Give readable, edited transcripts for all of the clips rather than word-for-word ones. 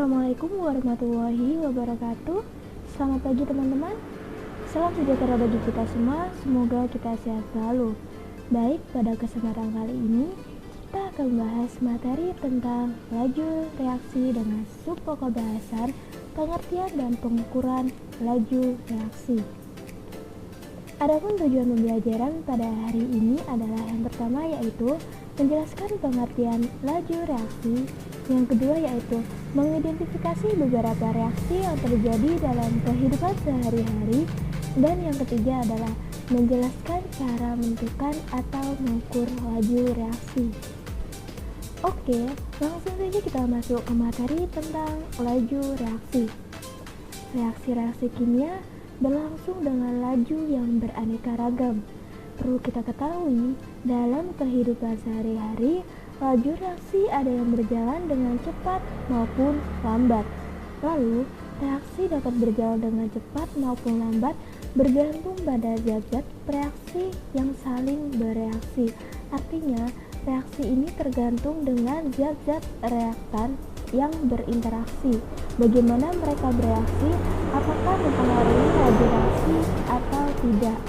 Assalamualaikum warahmatullahi wabarakatuh. Selamat pagi teman-teman. Salam sejahtera bagi kita semua. Semoga kita sehat selalu. Baik, pada kesempatan kali ini kita akan membahas materi tentang laju reaksi dengan subpokok bahasan, pengertian dan pengukuran laju reaksi. Adapun tujuan pembelajaran pada hari ini adalah yang pertama yaitu menjelaskan pengertian laju reaksi, yang kedua yaitu mengidentifikasi beberapa reaksi yang terjadi dalam kehidupan sehari-hari, dan yang ketiga adalah menjelaskan cara menentukan atau mengukur laju reaksi. Oke, langsung saja kita masuk ke materi tentang laju reaksi. Reaksi-reaksi kimia berlangsung dengan laju yang beraneka ragam. Perlu kita ketahui, dalam kehidupan sehari-hari, laju reaksi ada yang berjalan dengan cepat maupun lambat. Lalu, reaksi dapat berjalan dengan cepat maupun lambat bergantung pada zat-zat reaksi yang saling bereaksi. Artinya, reaksi ini tergantung dengan zat-zat reaktan yang berinteraksi. Bagaimana mereka bereaksi, apakah mempengaruhi laju reaksi atau tidak.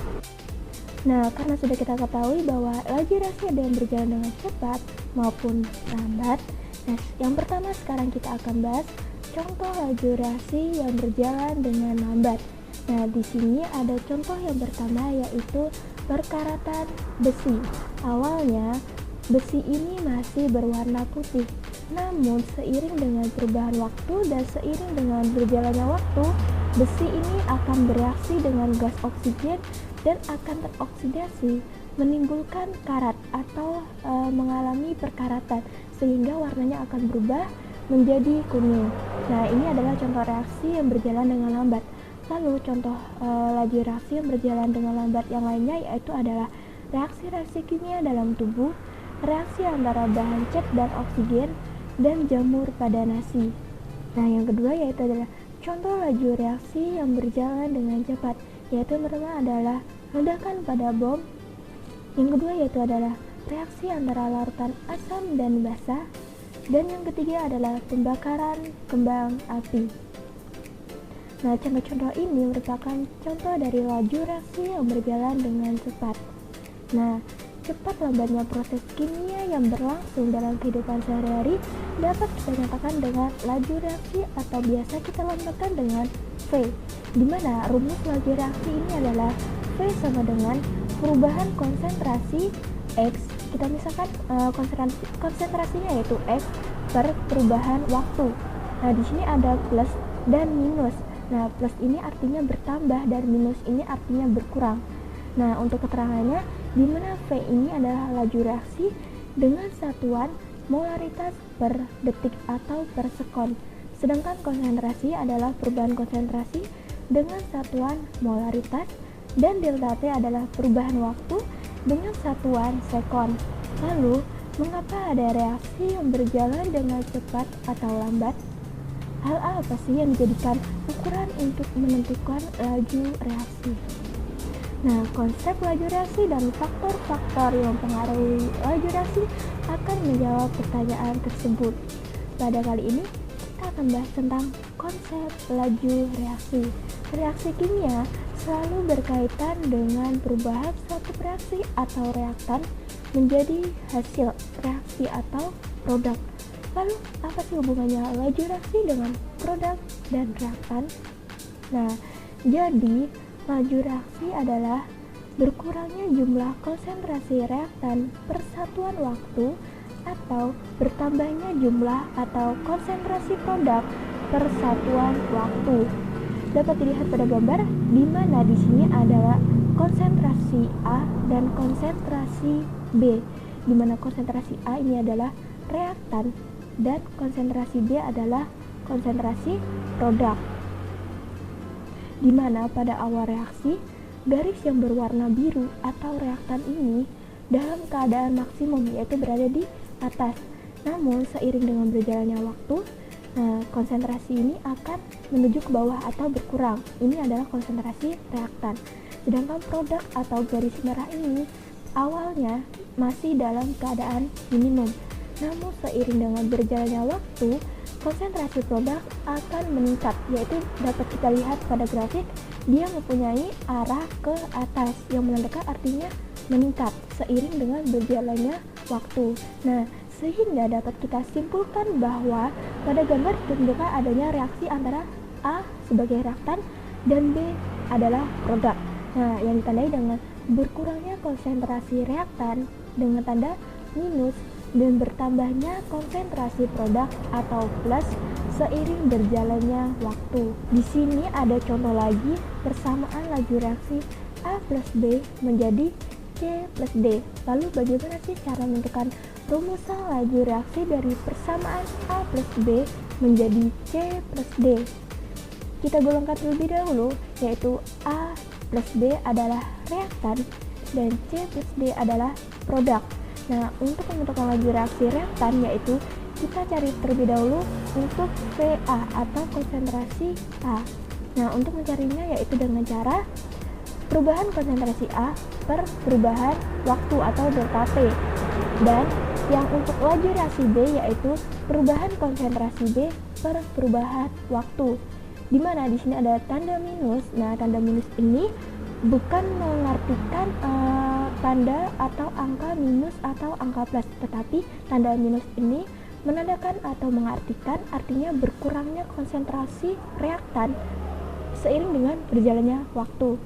Nah, karena sudah kita ketahui bahwa laju reaksi ada yang berjalan dengan cepat maupun lambat. Nah, yang pertama sekarang kita akan bahas contoh laju reaksi yang berjalan dengan lambat. Nah, di sini ada contoh yang pertama yaitu perkaratan besi. Awalnya besi ini masih berwarna putih. Namun seiring dengan perubahan waktu dan seiring dengan berjalannya waktu, besi ini akan bereaksi dengan gas oksigen dan akan teroksidasi, menimbulkan karat atau mengalami perkaratan, sehingga warnanya akan berubah menjadi kuning. Nah, ini adalah contoh reaksi yang berjalan dengan lambat. Lalu contoh laju reaksi yang berjalan dengan lambat yang lainnya yaitu adalah reaksi-reaksi kimia dalam tubuh, reaksi antara bahan cat dan oksigen, dan jamur pada nasi. Nah, yang kedua yaitu adalah contoh laju reaksi yang berjalan dengan cepat, yaitu yang pertama adalah ledakan pada bom. Yang kedua yaitu adalah reaksi antara larutan asam dan basa, dan yang ketiga adalah pembakaran kembang api. Nah, contoh-contoh ini merupakan contoh dari laju reaksi yang berjalan dengan cepat. Nah, cepat lambatnya proses kimia yang berlangsung dalam kehidupan sehari-hari dapat kita nyatakan dengan laju reaksi atau biasa kita lambangkan dengan V, di mana rumus laju reaksi ini adalah V sama dengan perubahan konsentrasi X. Kita misalkan konsentrasinya yaitu X per perubahan waktu. Nah, di sini ada plus dan minus. Nah, plus ini artinya bertambah dan minus ini artinya berkurang. Nah, untuk keterangannya, di mana V ini adalah laju reaksi dengan satuan molaritas per detik atau per sekon. Sedangkan konsentrasi adalah perubahan konsentrasi dengan satuan molaritas, dan delta T adalah perubahan waktu dengan satuan sekon. Lalu, mengapa ada reaksi yang berjalan dengan cepat atau lambat? Hal apa sih yang dijadikan ukuran untuk menentukan laju reaksi? Nah, konsep laju reaksi dan faktor-faktor yang mempengaruhi laju reaksi akan menjawab pertanyaan tersebut. Pada kali ini, kita akan bahas tentang konsep laju reaksi. Reaksi kimia selalu berkaitan dengan perubahan suatu reaksi atau reaktan menjadi hasil reaksi atau produk. Lalu, apa sih hubungannya laju reaksi dengan produk dan reaktan? Nah, jadi laju reaksi adalah berkurangnya jumlah konsentrasi reaktan per satuan waktu atau bertambahnya jumlah atau konsentrasi produk per satuan waktu. Dapat dilihat pada gambar di mana di sini adalah konsentrasi A dan konsentrasi B, di mana konsentrasi A ini adalah reaktan dan konsentrasi B adalah konsentrasi produk. Di mana pada awal reaksi, garis yang berwarna biru atau reaktan ini dalam keadaan maksimum, yaitu berada di atas. Namun seiring dengan berjalannya waktu, konsentrasi ini akan menuju ke bawah atau berkurang. Ini adalah konsentrasi reaktan. Sedangkan produk atau garis merah ini awalnya masih dalam keadaan minimum. Namun seiring dengan berjalannya waktu, konsentrasi produk akan meningkat, yaitu dapat kita lihat pada grafik dia mempunyai arah ke atas yang menandakan artinya meningkat seiring dengan berjalannya waktu. Nah, sehingga dapat kita simpulkan bahwa pada gambar ditentukan adanya reaksi antara A sebagai reaktan dan B adalah produk. Nah, yang ditandai dengan berkurangnya konsentrasi reaktan dengan tanda minus dan bertambahnya konsentrasi produk atau plus seiring berjalannya waktu. Di sini ada contoh lagi persamaan laju reaksi A plus B menjadi C plus D. Lalu bagaimana sih cara menentukan rumusan laju reaksi dari persamaan A plus B menjadi C plus D? Kita golongkan terlebih dahulu, yaitu A plus B adalah reaktan dan C plus D adalah produk. Nah, untuk menentukan laju reaksi reaktan yaitu kita cari terlebih dahulu untuk VA atau konsentrasi A. Nah, untuk mencarinya yaitu dengan cara perubahan konsentrasi A per perubahan waktu atau delta T. Dan yang untuk laju reaksi B yaitu perubahan konsentrasi B per perubahan waktu. Di mana di sini ada tanda minus. Nah, tanda minus ini bukan mengartikan tanda atau angka minus atau angka plus, tetapi tanda minus ini menandakan atau mengartikan artinya berkurangnya konsentrasi reaktan seiring dengan berjalannya waktu.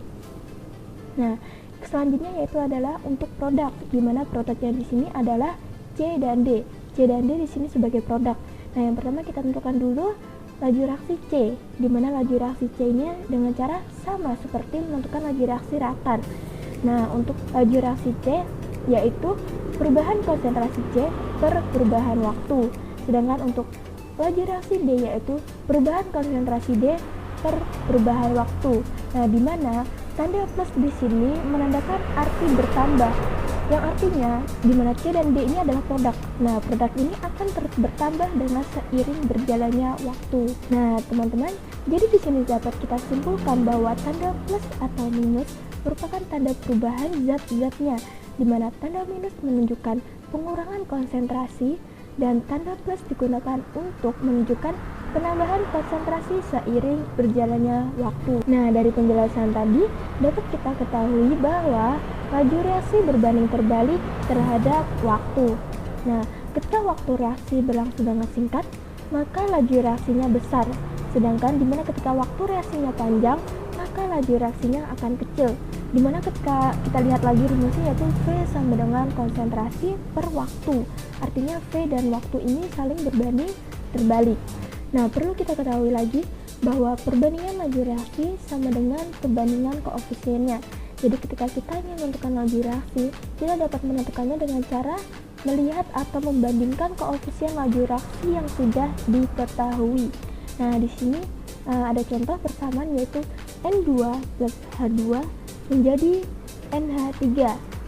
Nah, selanjutnya yaitu adalah untuk produk, di mana produknya di sini adalah C dan D. C dan D di sini sebagai produk. Nah, yang pertama kita tentukan dulu laju reaksi C, di mana laju reaksi C ini dengan cara sama seperti menentukan laju reaksi reaktan. Nah, untuk laju reaksi C yaitu perubahan konsentrasi C per perubahan waktu. Sedangkan untuk laju reaksi D yaitu perubahan konsentrasi D per perubahan waktu. Nah, di mana tanda plus di sini menandakan arti bertambah, yang artinya di mana C dan D ini adalah produk. Nah, produk ini akan terus bertambah dengan seiring berjalannya waktu. Nah, teman-teman, jadi di sini dapat kita simpulkan bahwa tanda plus atau minus merupakan tanda perubahan zat-zatnya, di mana tanda minus menunjukkan pengurangan konsentrasi dan tanda plus digunakan untuk menunjukkan penambahan konsentrasi seiring berjalannya waktu. Nah, dari penjelasan tadi dapat kita ketahui bahwa laju reaksi berbanding terbalik terhadap waktu. Nah, ketika waktu reaksi berlangsung dengan singkat, maka laju reaksinya besar. Sedangkan dimana ketika waktu reaksinya panjang, maka laju reaksinya akan kecil. Dimana ketika kita lihat lagi rumusnya yaitu V sama dengan konsentrasi per waktu. Artinya V dan waktu ini saling berbanding terbalik. Nah, perlu kita ketahui lagi bahwa perbandingan laju reaksi sama dengan perbandingan koefisiennya. Jadi ketika kita ingin menentukan laju reaksi, kita dapat menentukannya dengan cara melihat atau membandingkan koefisien laju reaksi yang sudah diketahui. Nah, di sini ada contoh persamaan yaitu N2 plus H2 menjadi NH3.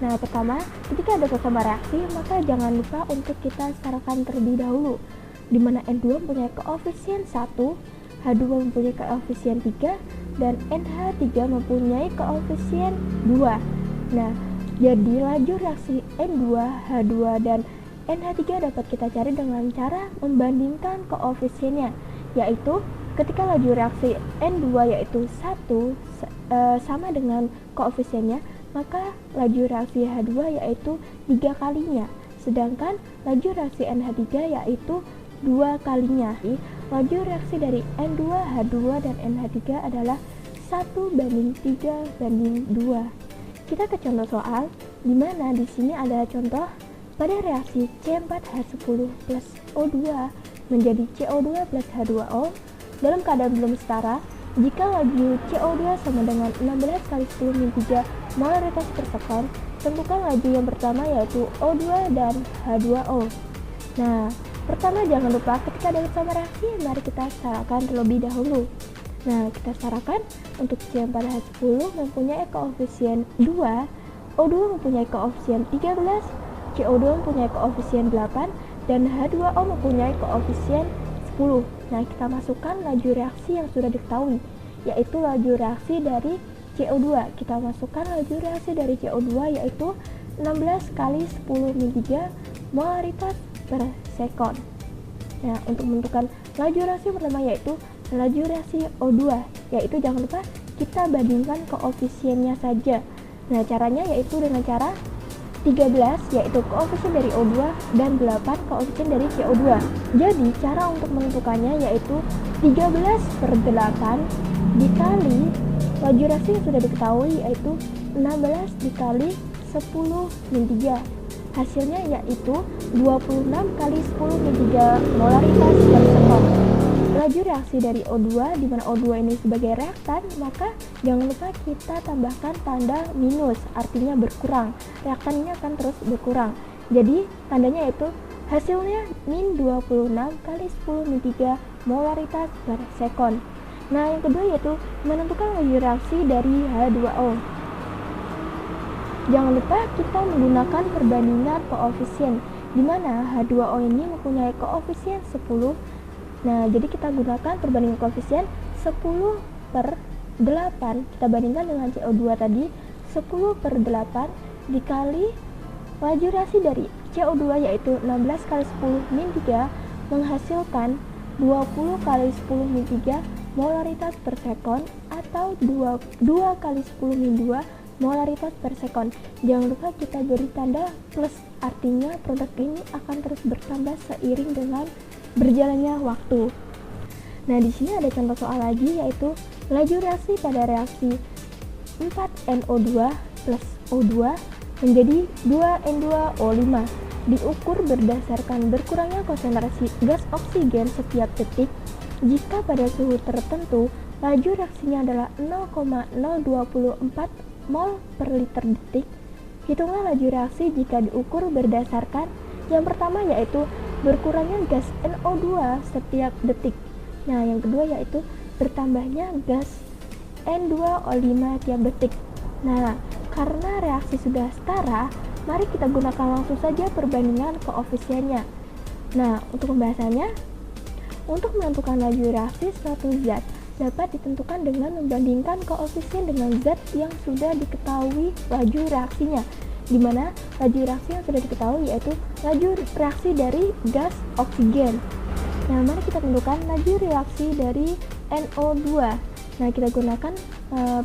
Nah, pertama, ketika ada bersama reaksi, maka jangan lupa untuk kita setarakan terlebih dahulu, di mana N2 mempunyai koefisien 1, H2 mempunyai koefisien 3, dan NH3 mempunyai koefisien 2. Nah, jadi laju reaksi N2, H2, dan NH3 dapat kita cari dengan cara membandingkan koefisiennya, yaitu ketika laju reaksi N2 yaitu 1 sama dengan koefisiennya, maka laju reaksi H2 yaitu 3 kalinya, sedangkan laju reaksi NH3 yaitu 2 kalinya. Laju reaksi dari N2, H2, dan NH3 adalah 1:3:2. Kita ke contoh soal, di mana di sini ada contoh pada reaksi C4H10 plus O2 menjadi CO2 plus H2O dalam keadaan belum setara. Jika laju CO2 sama dengan 16 kali 10⁻³ molaritas per sekon, tentukan laju yang pertama yaitu O2 dan H2O. Nah, pertama jangan lupa ketika ada bersama reaksi, mari kita setarakan terlebih dahulu. Nah, kita setarakan untuk C4H10 mempunyai koefisien 2, O2 mempunyai koefisien 13, CO2 mempunyai koefisien 8, dan H2O mempunyai koefisien 10. Nah, kita masukkan laju reaksi yang sudah diketahui, yaitu laju reaksi dari CO2. Kita masukkan laju reaksi dari CO2 yaitu 16 kali 10⁻³ molaritas per sekon. Nah, untuk menentukan laju reaksi pertama yaitu laju reaksi O2, yaitu jangan lupa kita bandingkan koefisiennya saja. Nah, caranya yaitu dengan cara 13 yaitu koefisien dari O2 dan 8 koefisien dari CO2. Jadi cara untuk menentukannya yaitu 13/8 dikali laju reaksi yang sudah diketahui yaitu 16 dikali 10 min 3. Hasilnya yaitu 26 kali 10 min 3 molaritas per sekon. Laju reaksi dari O2, di mana O2 ini sebagai reaktan, maka jangan lupa kita tambahkan tanda minus, artinya berkurang. Reaktan ini akan terus berkurang. Jadi tandanya yaitu hasilnya min 26 kali 10 min 3 molaritas per sekon. Nah, yang kedua yaitu menentukan laju reaksi dari H2O. Jangan lupa kita menggunakan perbandingan koefisien, di mana H2O ini mempunyai koefisien 10. Nah, jadi kita gunakan perbandingan koefisien 10/8. Kita bandingkan dengan CO2 tadi, 10/8 dikali laju reaksi dari CO2 yaitu 16 kali 10 min 3 menghasilkan 20 kali 10 min 3 molaritas per sekon atau 2 kali 10 min 2 molaritas per sekon. Jangan lupa kita beri tanda plus, artinya produk ini akan terus bertambah seiring dengan berjalannya waktu. Nah, di sini ada contoh soal lagi yaitu laju reaksi pada reaksi 4NO2 plus O2 menjadi 2N2O5 diukur berdasarkan berkurangnya konsentrasi gas oksigen setiap detik. Jika pada suhu tertentu laju reaksinya adalah 0,024 mol per liter detik, hitunglah laju reaksi jika diukur berdasarkan yang pertama yaitu berkurangnya gas NO2 setiap detik. Nah, yang kedua yaitu bertambahnya gas N2O5 tiap detik. Nah, karena reaksi sudah setara, mari kita gunakan langsung saja perbandingan koefisiennya. Nah, untuk pembahasannya, untuk menentukan laju reaksi suatu zat dapat ditentukan dengan membandingkan koefisien dengan zat yang sudah diketahui laju reaksinya, di mana laju reaksi yang sudah diketahui yaitu laju reaksi dari gas oksigen. Nah, mari kita tentukan laju reaksi dari NO2. Nah, kita gunakan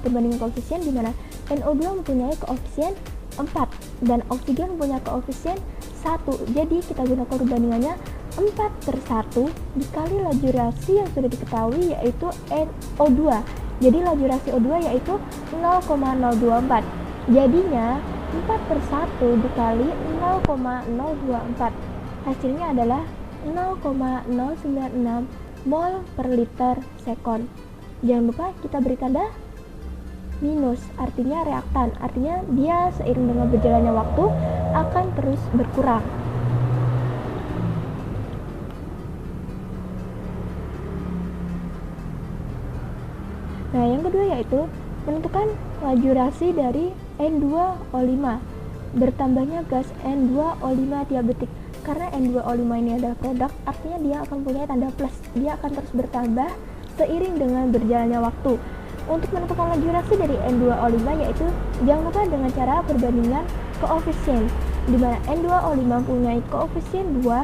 perbandingan koefisien di mana NO2 mempunyai koefisien 4 dan oksigen mempunyai koefisien 1. Jadi kita gunakan perbandingannya 4/1 dikali laju reaksi yang sudah diketahui yaitu NO2. Jadi laju reaksi O2 yaitu 0,024. Jadinya 4/1 dikali 0,024. Hasilnya adalah 0,096 mol per liter sekon. Jangan lupa kita beri tanda minus, artinya reaktan, artinya dia seiring dengan berjalannya waktu akan terus berkurang. Nah, yang kedua yaitu menentukan laju reaksi dari N2O5. Bertambahnya gas N2O5 tiap detik. Karena N2O5 ini adalah produk, artinya dia akan punya tanda plus. Dia akan terus bertambah seiring dengan berjalannya waktu. Untuk menentukan laju reaksi dari N2O5 yaitu jangan lupa dengan cara perbandingan koefisien, di mana N2O5 mempunyai koefisien 2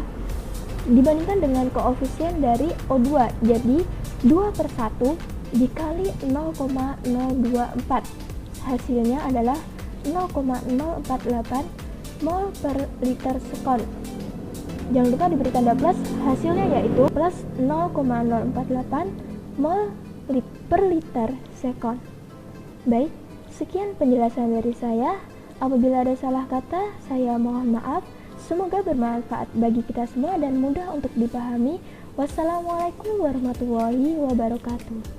dibandingkan dengan koefisien dari O2. Jadi 2/1 dikali 0,024. Hasilnya adalah 0,048 mol per liter sekon. Jangan lupa diberi tanda plus, hasilnya yaitu plus 0,048 mol per liter sekon. Baik, sekian penjelasan dari saya. Apabila ada salah kata, saya mohon maaf. Semoga bermanfaat bagi kita semua dan mudah untuk dipahami. Wassalamualaikum warahmatullahi wabarakatuh.